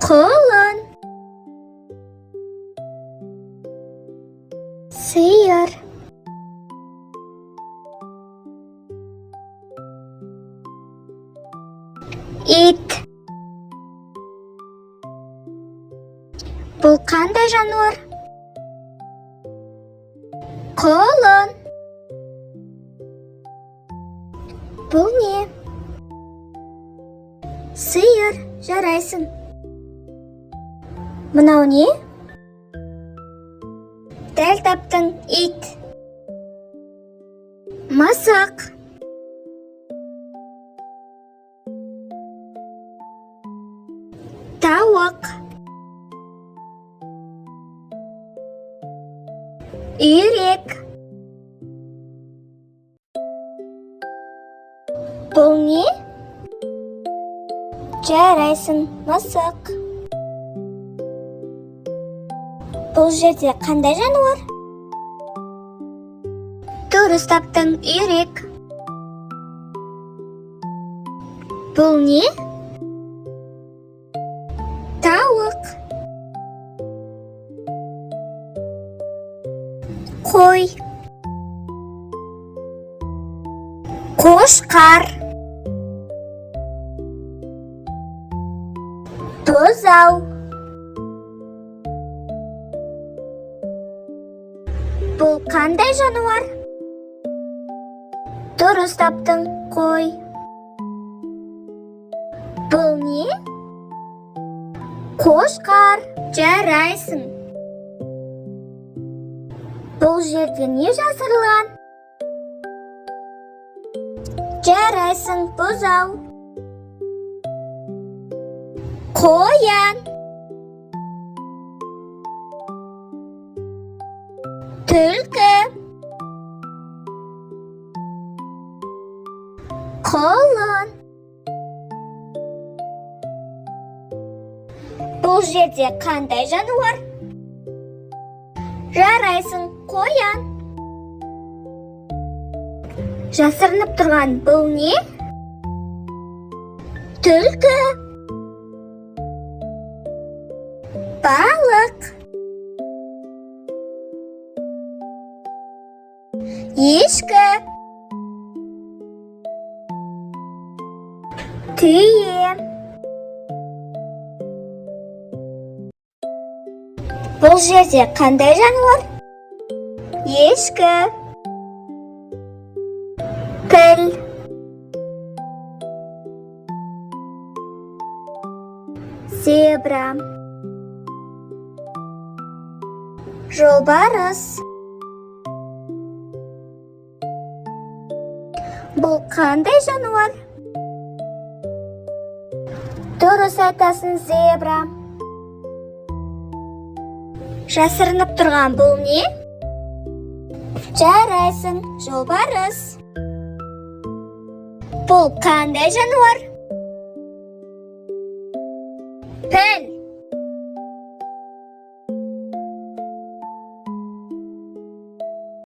Құлын. Сиыр. Ит. Бұл қандай жануар? Құлын. Бұл не? Сиыр, жарайсың. Мынау не? Дәл таптың, ит. Мысық. Тауық. Үйрек. Бұл не? Жарайсың, мысық. Бұл жерде қандай жануар? Дұрыс таптың, үйрек. Бұл не? Тауық. Қой. Қошқар. Бұзау. Бұл қандай жануар? Дұрыс таптың, қой. Бұл не? Қошқар. Жарайсың. Бұл жерде не жасырылған? Жарайсың, бұзау. Қоян. Түлкі. Құлын. Бұл жерде қандай жануар? Жарайсың, қоян. Жасырынып тұрған бұл не? Түлкі. Балық. Ешкі. Түйе. Бұл жерде қандай жануар? Ешкі. Піл. Зебра. Жолбарыс. Бұл қандай жануар? Дұрыс айтасың, зебра. Жасырынып тұрған бұл не? Жарайсың, жолбарыс. Бұл қандай жануар? Піл.